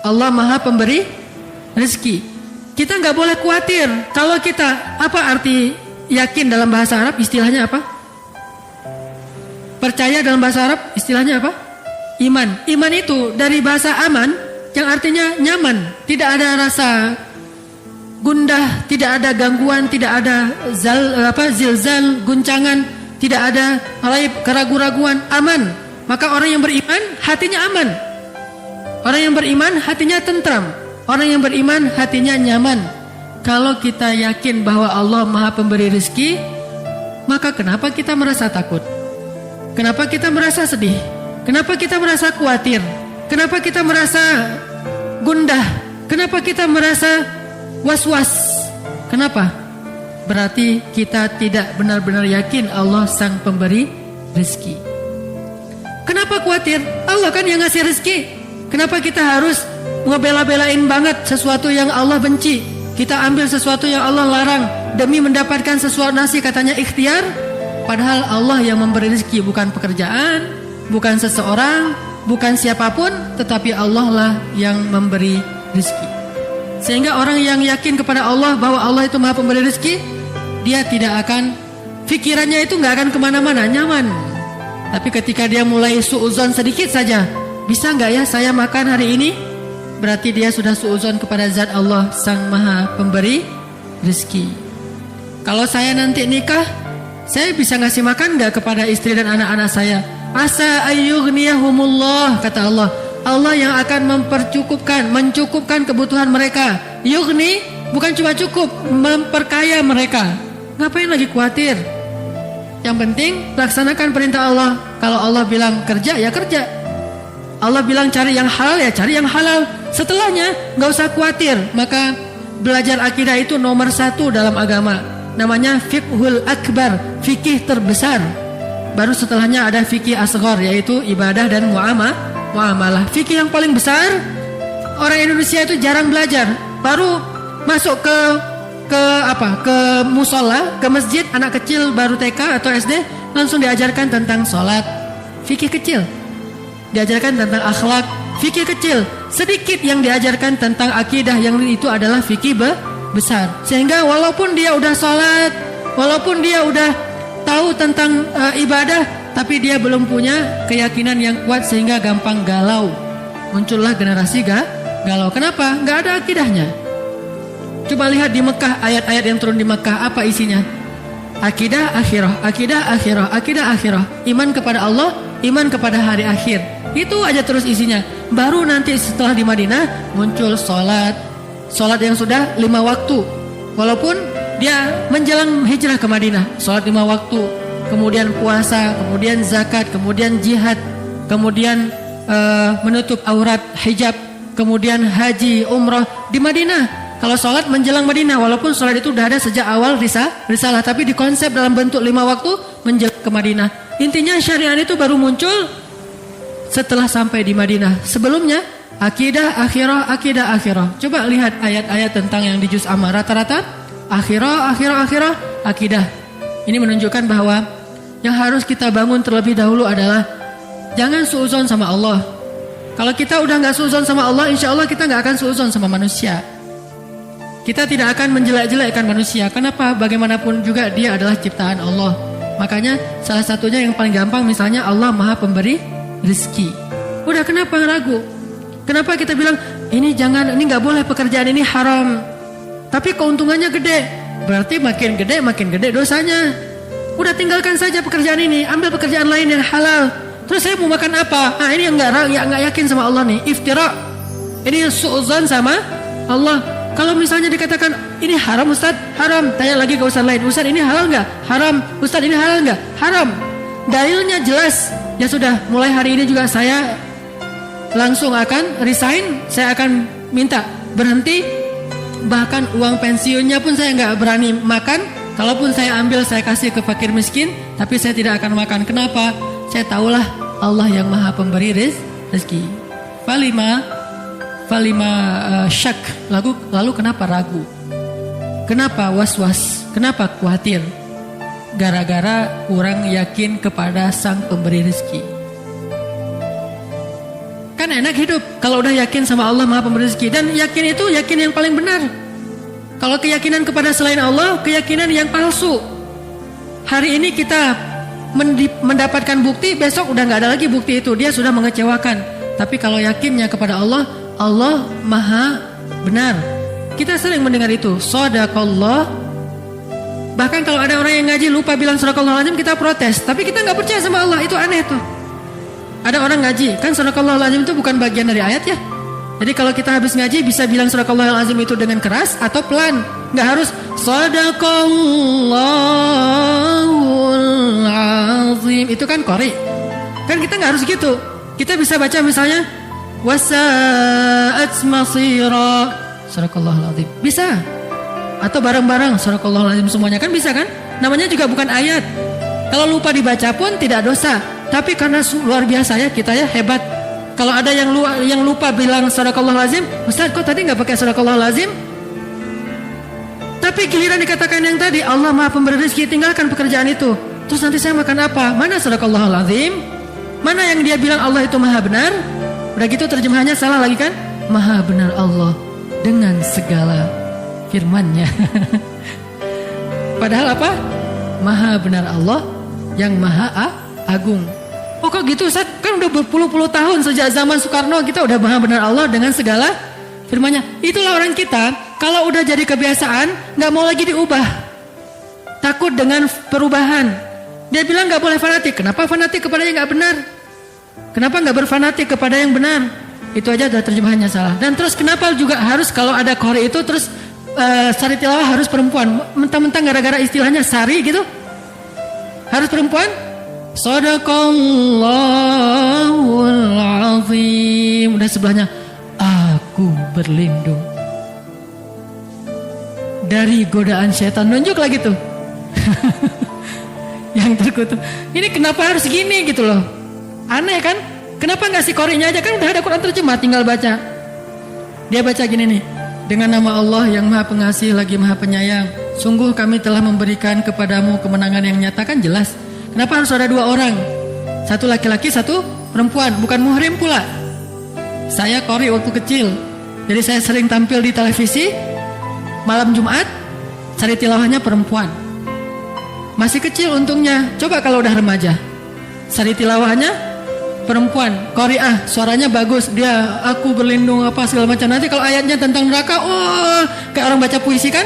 Allah Maha Pemberi rezeki. Kita nggak boleh khawatir. Kalau kita, apa arti yakin dalam bahasa Arab? Istilahnya apa? Percaya dalam bahasa Arab istilahnya apa? Iman. Iman itu dari bahasa aman yang artinya nyaman. Tidak ada rasa gundah, tidak ada gangguan, tidak ada zilzal, guncangan, tidak ada raib, keraguan-raguan, aman. Maka orang yang beriman hatinya aman. Orang yang beriman hatinya tentram. Orang yang beriman hatinya nyaman. Kalau kita yakin bahwa Allah Maha Pemberi rezeki, maka kenapa kita merasa takut? Kenapa kita merasa sedih? Kenapa kita merasa khawatir? Kenapa kita merasa gundah? Kenapa kita merasa was-was? Kenapa? Berarti kita tidak benar-benar yakin Allah Sang Pemberi rezeki. Kenapa khawatir? Allah kan yang ngasih rezeki. Kenapa kita harus ngebela-belain banget sesuatu yang Allah benci? Kita ambil sesuatu yang Allah larang demi mendapatkan sesuatu nasi, katanya ikhtiar. Padahal Allah yang memberi rezeki, bukan pekerjaan, bukan seseorang, bukan siapapun, tetapi Allah lah yang memberi rezeki. Sehingga orang yang yakin kepada Allah bahwa Allah itu Maha Pemberi rezeki, dia tidak akan, pikirannya itu nggak akan kemana-mana, nyaman. Tapi ketika dia mulai suuzon sedikit saja, bisa nggak ya saya makan hari ini? Berarti dia sudah suuzon kepada zat Allah Sang Maha Pemberi rezeki. Kalau saya nanti nikah, saya bisa ngasih makan nggak kepada istri dan anak-anak saya? Asa ayyughniyahumullah, kata Allah. Allah yang akan mencukupkan kebutuhan mereka. Yughni bukan cuma cukup, memperkaya mereka. Ngapain lagi khawatir? Yang penting laksanakan perintah Allah. Kalau Allah bilang kerja, ya kerja. Allah bilang cari yang halal, ya cari yang halal. Setelahnya nggak usah khawatir. Maka belajar akidah itu nomor 1 dalam agama. Namanya fiqhul akbar, fikih terbesar. Baru setelahnya ada fikih asghar, yaitu ibadah dan muamalah. Fikih yang paling besar, orang Indonesia itu jarang belajar. Baru masuk ke musola, ke masjid, anak kecil baru TK atau SD langsung diajarkan tentang sholat, fikih kecil. Diajarkan tentang akhlak, fikih kecil. Sedikit yang diajarkan tentang akidah, yang itu adalah fikih besar. Sehingga walaupun dia udah sholat, walaupun dia udah tahu tentang ibadah, tapi dia belum punya keyakinan yang kuat sehingga gampang galau. Muncullah generasi galau. Kenapa? Nggak ada akidahnya. Coba lihat di Mekah, ayat-ayat yang turun di Mekah, apa isinya? Akidah akhirah, akidah akhirah, akidah akhirah. Iman kepada Allah, iman kepada hari akhir. Itu aja terus isinya. Baru nanti setelah di Madinah muncul sholat yang sudah 5 waktu. Walaupun dia menjelang hijrah ke Madinah, sholat 5 waktu, kemudian puasa, kemudian zakat, kemudian jihad, kemudian menutup aurat, hijab, kemudian haji, umrah di Madinah. Kalau sholat menjelang Madinah, walaupun sholat itu udah ada sejak awal risalah, tapi dikonsep dalam bentuk 5 waktu menjelang ke Madinah. Intinya syariat itu baru muncul setelah sampai di Madinah. Sebelumnya akidah akhirah, akidah akhirah. Coba lihat ayat-ayat tentang yang di juz amma, rata-rata akhirah, akidah. Ini menunjukkan bahwa yang harus kita bangun terlebih dahulu adalah jangan suuzon sama Allah. Kalau kita udah nggak suuzon sama Allah, insya Allah kita nggak akan suuzon sama manusia. Kita tidak akan menjelek-jelekkan manusia. Kenapa? Bagaimanapun juga dia adalah ciptaan Allah. Makanya salah satunya yang paling gampang, misalnya Allah Maha Pemberi rezeki. Udah, kenapa ragu? Kenapa kita bilang ini jangan, ini nggak boleh, pekerjaan ini haram, tapi keuntungannya gede? Berarti makin gede dosanya. Udah, tinggalkan saja pekerjaan ini, ambil pekerjaan lain yang halal. Terus saya mau makan apa? Ini yang nggak yakin sama Allah nih, iftira. Ini suuzon sama Allah. Kalau misalnya dikatakan ini haram Ustaz, haram. Tanya lagi ke Ustaz lain, Ustaz ini halal nggak? Haram. Ustaz ini halal nggak? Haram. Dalilnya jelas. Ya sudah, mulai hari ini juga saya langsung akan resign. Saya akan minta berhenti. Bahkan uang pensiunnya pun saya nggak berani makan. Kalaupun saya ambil, saya kasih ke fakir miskin, tapi saya tidak akan makan. Kenapa? Saya tahulah Allah yang Maha Pemberi rezeki. Falima syak. Lalu kenapa ragu? Kenapa was-was? Kenapa khawatir? Gara-gara kurang yakin kepada Sang Pemberi rezeki. Kan enak hidup kalau udah yakin sama Allah Maha Pemberi rezeki. Dan yakin itu yakin yang paling benar. Kalau keyakinan kepada selain Allah, keyakinan yang palsu. Hari ini kita mendapatkan bukti, besok udah nggak ada lagi bukti itu. Dia sudah mengecewakan. Tapi kalau yakinnya kepada Allah, Allah Maha benar. Kita sering mendengar itu, Shadaqallah. Bahkan kalau ada orang yang ngaji lupa bilang Shadaqallahul Azim, kita protes. Tapi kita nggak percaya sama Allah, itu aneh tuh. Ada orang ngaji, kan Shadaqallahul Azim itu bukan bagian dari ayat ya. Jadi kalau kita habis ngaji bisa bilang Shadaqallahul Azim itu dengan keras atau pelan. Nggak harus Shadaqallahul Azim. Itu kan qori. Kan kita nggak harus gitu. Kita bisa baca misalnya wasa'at masira Shadaqallahul Azim. Bisa. Atau bareng-bareng Shadaqallahul Azim semuanya kan bisa kan? Namanya juga bukan ayat. Kalau lupa dibaca pun tidak dosa. Tapi karena luar biasa ya kita ya, hebat. Kalau ada yang lupa bilang Shadaqallahul Azim, Ustaz kok tadi nggak pakai Shadaqallahul Azim? Tapi giliran dikatakan yang tadi Allah Maha Pemberi rezeki, tinggalkan pekerjaan itu. Terus nanti saya makan apa? Mana Shadaqallahul Azim? Mana yang dia bilang Allah itu Maha benar? Udah gitu terjemahannya salah lagi kan? Maha benar Allah dengan segala firman-Nya. Padahal apa? Maha benar Allah yang Maha Agung. Oh kok gitu Ustaz? Kan udah berpuluh-puluh tahun sejak zaman Soekarno kita udah Maha benar Allah dengan segala firman-Nya. Itulah orang kita, kalau udah jadi kebiasaan gak mau lagi diubah. Takut dengan perubahan. Dia bilang gak boleh fanatik. Kenapa fanatik kepada yang gak benar? Kenapa gak berfanatik kepada yang benar? Itu aja udah terjemahannya salah. Dan terus kenapa juga harus kalau ada qori itu terus sari tilawah harus perempuan? Mentang-mentang gara-gara istilahnya sari gitu harus perempuan? Shadaqallahul Azim. Udah sebelahnya aku berlindung dari godaan setan. Nunjuk lagi tuh. Yang terkutuk. Ini kenapa harus gini gitu loh. Aneh kan? Kenapa nggak si qorinya aja? Kan udah ada Quran terjemah, tinggal baca. Dia baca gini nih. Dengan nama Allah yang Maha Pengasih lagi Maha Penyayang, sungguh kami telah memberikan kepadamu kemenangan yang nyata. Kan jelas. Kenapa harus ada dua orang? Satu laki-laki, satu perempuan. Bukan muhrim pula. Saya qori waktu kecil. Jadi saya sering tampil di televisi. Malam Jumat, sari tilawahnya perempuan. Masih kecil untungnya. Coba kalau udah remaja, sari tilawahnya perempuan. Qori'ah, suaranya bagus. Dia aku berlindung apa segala macam. Nanti kalau ayatnya tentang neraka, oh kayak orang baca puisi kan?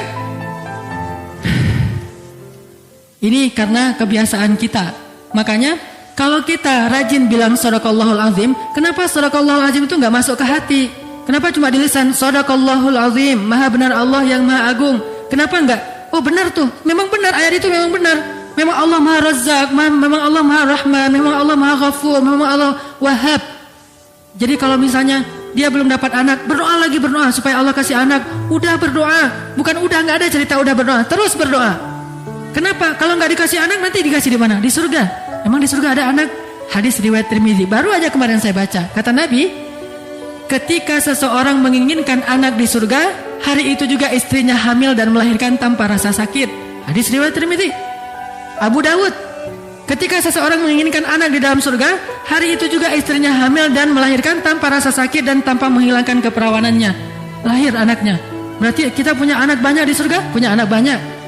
Ini karena kebiasaan kita. Makanya kalau kita rajin bilang Shadaqallahul Azim, kenapa Shadaqallahul Azim itu gak masuk ke hati? Kenapa cuma di lisan? Shadaqallahul Azim, Maha benar Allah yang Maha Agung. Kenapa enggak? Oh benar tuh, memang benar, ayat itu memang benar. Memang Allah Maha Razzaq, memang Allah Maha Rahman, memang Allah Maha Ghafur, memang Allah Wahhab. Jadi kalau misalnya dia belum dapat anak, berdoa lagi, berdoa supaya Allah kasih anak. Udah berdoa, bukan udah, nggak ada cerita udah berdoa, terus berdoa. Kenapa? Kalau nggak dikasih anak nanti dikasih di mana? Di surga. Emang di surga ada anak? Hadis riwayat Tirmidzi. Baru aja kemarin saya baca. Kata Nabi, ketika seseorang menginginkan anak di surga, hari itu juga istrinya hamil dan melahirkan tanpa rasa sakit. Hadis riwayat Tirmidzi. Abu Dawud, ketika seseorang menginginkan anak di dalam surga, hari itu juga istrinya hamil dan melahirkan tanpa rasa sakit dan tanpa menghilangkan keperawanannya. Lahir anaknya. Berarti kita punya anak banyak di surga? Punya anak banyak.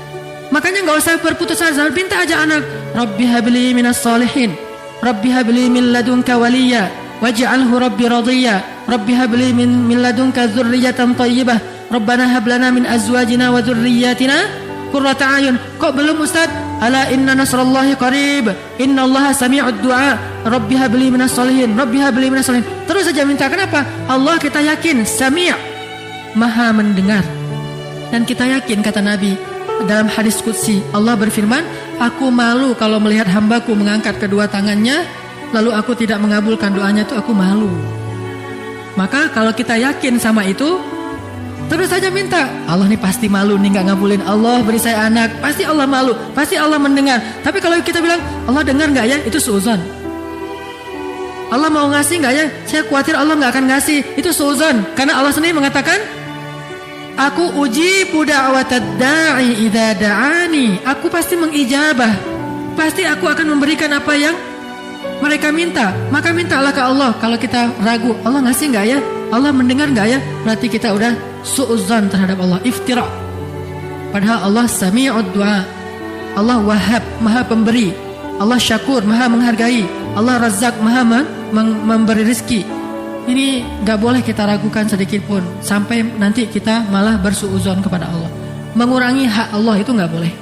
Makanya gak usah berputus asa, minta aja anak. Rabbi habli minas salihin, Rabbi habli min ladunka waliya, waj'alhu Rabbi radiyya, Rabbi habli min ladunka dzurriyyatan thayyibah, Rabbana hab lana min azwajina wa dzurriyyatina qurrata a'yun. Kok belum Ustaz? Ala inna nasrallahi qarib, innallaha sami'ud du'a, Rabbi habli minas salihin, Rabbi habli minas salihin. Terus saja minta. Kenapa? Allah kita yakin Sami', Maha mendengar. Dan kita yakin, kata Nabi dalam hadis qudsi, Allah berfirman, aku malu kalau melihat hambaku mengangkat kedua tangannya lalu aku tidak mengabulkan doanya, itu aku malu. Maka kalau kita yakin sama itu, terus saja minta. Allah nih pasti malu nih gak ngabulin. Allah beri saya anak, pasti Allah malu, pasti Allah mendengar. Tapi kalau kita bilang Allah dengar gak ya, itu suuzon. Allah mau ngasih gak ya, saya khawatir Allah gak akan ngasih, itu suuzon. Karena Allah sendiri mengatakan, aku ujibu da'watad da'i idza da'ani. Aku pasti mengijabah. Pasti aku akan memberikan apa yang Mereka minta, maka mintalah ke Allah. Kalau kita ragu, Allah ngasih nggak ya? Allah mendengar nggak ya? Berarti kita udah su'uzan terhadap Allah, iftira. Padahal Allah sami'ud du'a. Allah wahhab, maha pemberi. Allah syakur, maha menghargai. Allah razak, maha memberi rezeki. Ini nggak boleh kita ragukan sedikit pun. Sampai nanti kita malah bersu'uzon kepada Allah. Mengurangi hak Allah itu nggak boleh.